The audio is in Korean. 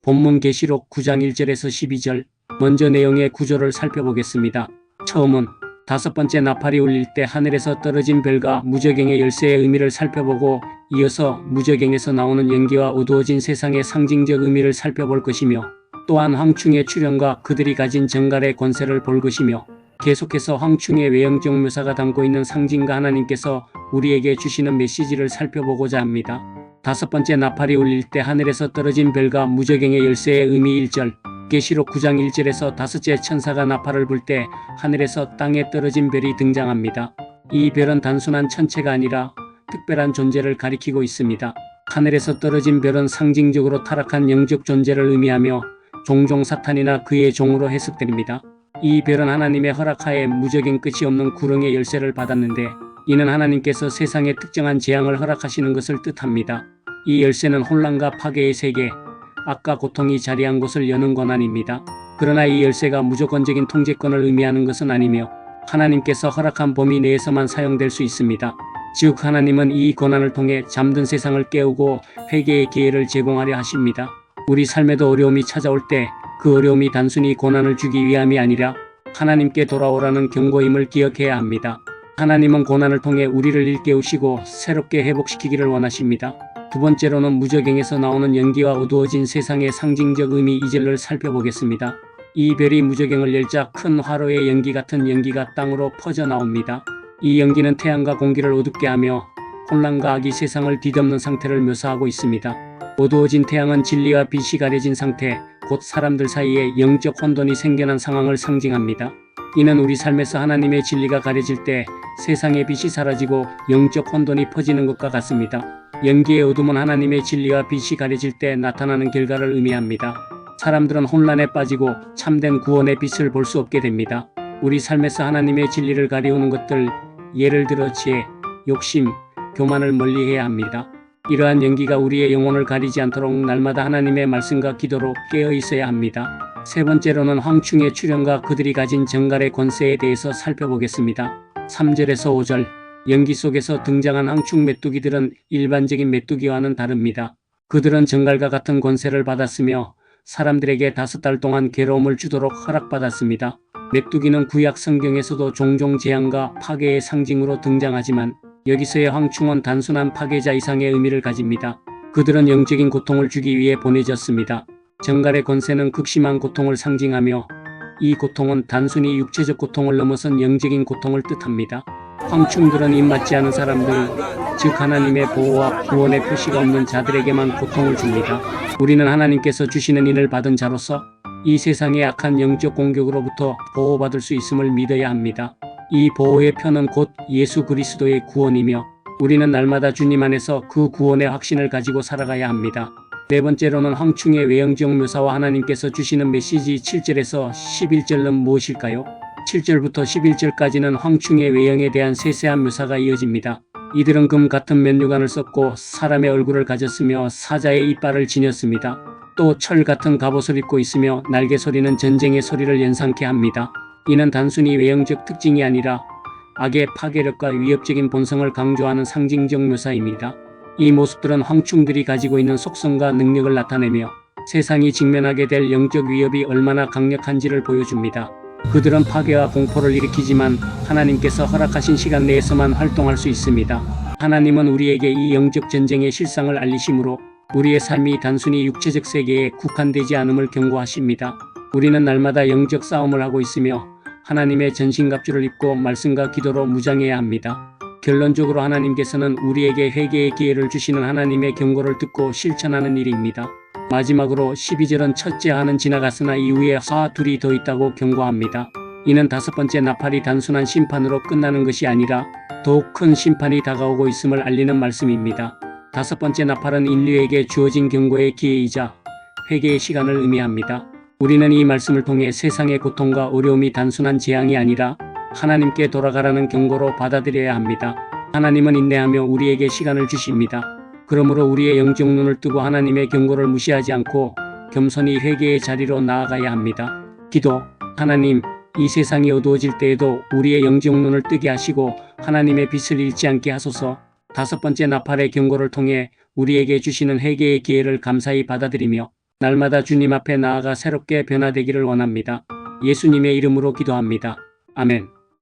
본문 계시록 9장 1절에서 12절. 먼저 내용의 구조를 살펴보겠습니다. 처음은 다섯 번째 나팔이 울릴 때 하늘에서 떨어진 별과 무저갱의 열쇠의 의미를 살펴보고, 이어서 무저갱에서 나오는 연기와 어두워진 세상의 상징적 의미를 살펴볼 것이며, 또한 황충의 출현과 그들이 가진 정갈의 권세를 볼 것이며, 계속해서 황충의 외형적 묘사가 담고 있는 상징과 하나님께서 우리에게 주시는 메시지를 살펴보고자 합니다. 다섯 번째 나팔이 울릴 때 하늘에서 떨어진 별과 무저갱의 열쇠의 의미. 1절. 계시록 9장 1절에서 다섯째 천사가 나팔을 불 때 하늘에서 땅에 떨어진 별이 등장합니다. 이 별은 단순한 천체가 아니라 특별한 존재를 가리키고 있습니다. 하늘에서 떨어진 별은 상징적으로 타락한 영적 존재를 의미하며 종종 사탄이나 그의 종으로 해석됩니다. 이 별은 하나님의 허락하에 무저갱 끝이 없는 구렁의 열쇠를 받았는데, 이는 하나님께서 세상에 특정한 재앙을 허락하시는 것을 뜻합니다. 이 열쇠는 혼란과 파괴의 세계, 악과 고통이 자리한 곳을 여는 권한입니다. 그러나 이 열쇠가 무조건적인 통제권을 의미하는 것은 아니며, 하나님께서 허락한 범위 내에서만 사용될 수 있습니다. 즉 하나님은 이 권한을 통해 잠든 세상을 깨우고 회개의 기회를 제공하려 하십니다. 우리 삶에도 어려움이 찾아올 때 그 어려움이 단순히 고난을 주기 위함이 아니라 하나님께 돌아오라는 경고임을 기억해야 합니다. 하나님은 고난을 통해 우리를 일깨우시고 새롭게 회복시키기를 원하십니다. 두 번째로는 무저갱에서 나오는 연기와 어두워진 세상의 상징적 의미. 2절을 살펴보겠습니다. 이 별이 무저갱을 열자 큰 화로의 연기 같은 연기가 땅으로 퍼져 나옵니다. 이 연기는 태양과 공기를 어둡게 하며 혼란과 악이 세상을 뒤덮는 상태를 묘사하고 있습니다. 어두워진 태양은 진리와 빛이 가려진 상태, 곧 사람들 사이에 영적 혼돈이 생겨난 상황을 상징합니다. 이는 우리 삶에서 하나님의 진리가 가려질 때 세상의 빛이 사라지고 영적 혼돈이 퍼지는 것과 같습니다. 연기의 어둠은 하나님의 진리와 빛이 가려질 때 나타나는 결과를 의미합니다. 사람들은 혼란에 빠지고 참된 구원의 빛을 볼 수 없게 됩니다. 우리 삶에서 하나님의 진리를 가리우는 것들, 예를 들어 지혜, 욕심, 교만을 멀리해야 합니다. 이러한 연기가 우리의 영혼을 가리지 않도록 날마다 하나님의 말씀과 기도로 깨어 있어야 합니다. 세 번째로는 황충의 출현과 그들이 가진 정갈의 권세에 대해서 살펴보겠습니다. 3절에서 5절. 연기 속에서 등장한 황충 메뚜기들은 일반적인 메뚜기와는 다릅니다. 그들은 정갈과 같은 권세를 받았으며 사람들에게 5달 동안 괴로움을 주도록 허락받았습니다. 메뚜기는 구약 성경에서도 종종 재앙과 파괴의 상징으로 등장하지만, 여기서의 황충은 단순한 파괴자 이상의 의미를 가집니다. 그들은 영적인 고통을 주기 위해 보내졌습니다. 정갈의 권세는 극심한 고통을 상징하며, 이 고통은 단순히 육체적 고통을 넘어선 영적인 고통을 뜻합니다. 황충들은 입맞지 않은 사람들, 즉 하나님의 보호와 구원의 표시가 없는 자들에게만 고통을 줍니다. 우리는 하나님께서 주시는 인을 받은 자로서 이 세상의 악한 영적 공격으로부터 보호받을 수 있음을 믿어야 합니다. 이 보호의 편은 곧 예수 그리스도의 구원이며, 우리는 날마다 주님 안에서 그 구원의 확신을 가지고 살아가야 합니다. 네 번째로는 황충의 외형적 묘사와 하나님께서 주시는 메시지. 7절에서 11절은 무엇일까요? 7절부터 11절까지는 황충의 외형에 대한 세세한 묘사가 이어집니다. 이들은 금 같은 면류관을 썼고 사람의 얼굴을 가졌으며 사자의 이빨을 지녔습니다. 또 철 같은 갑옷을 입고 있으며 날개 소리는 전쟁의 소리를 연상케 합니다. 이는 단순히 외형적 특징이 아니라 악의 파괴력과 위협적인 본성을 강조하는 상징적 묘사입니다. 이 모습들은 황충들이 가지고 있는 속성과 능력을 나타내며 세상이 직면하게 될 영적 위협이 얼마나 강력한지를 보여줍니다. 그들은 파괴와 공포를 일으키지만 하나님께서 허락하신 시간 내에서만 활동할 수 있습니다. 하나님은 우리에게 이 영적 전쟁의 실상을 알리심으로 우리의 삶이 단순히 육체적 세계에 국한되지 않음을 경고하십니다. 우리는 날마다 영적 싸움을 하고 있으며 하나님의 전신갑주를 입고 말씀과 기도로 무장해야 합니다. 결론적으로 하나님께서는 우리에게 회개의 기회를 주시는 하나님의 경고를 듣고 실천하는 일입니다. 마지막으로 12절은 첫째 하는 지나갔으나 이후에 하 둘이 더 있다고 경고합니다. 이는 다섯 번째 나팔이 단순한 심판으로 끝나는 것이 아니라 더욱 큰 심판이 다가오고 있음을 알리는 말씀입니다. 다섯 번째 나팔은 인류에게 주어진 경고의 기회이자 회개의 시간을 의미합니다. 우리는 이 말씀을 통해 세상의 고통과 어려움이 단순한 재앙이 아니라 하나님께 돌아가라는 경고로 받아들여야 합니다. 하나님은 인내하며 우리에게 시간을 주십니다. 그러므로 우리의 영적 눈을 뜨고 하나님의 경고를 무시하지 않고 겸손히 회개의 자리로 나아가야 합니다. 기도. 하나님, 이 세상이 어두워질 때에도 우리의 영적 눈을 뜨게 하시고 하나님의 빛을 잃지 않게 하소서. 다섯 번째 나팔의 경고를 통해 우리에게 주시는 회개의 기회를 감사히 받아들이며 날마다 주님 앞에 나아가 새롭게 변화되기를 원합니다. 예수님의 이름으로 기도합니다. 아멘.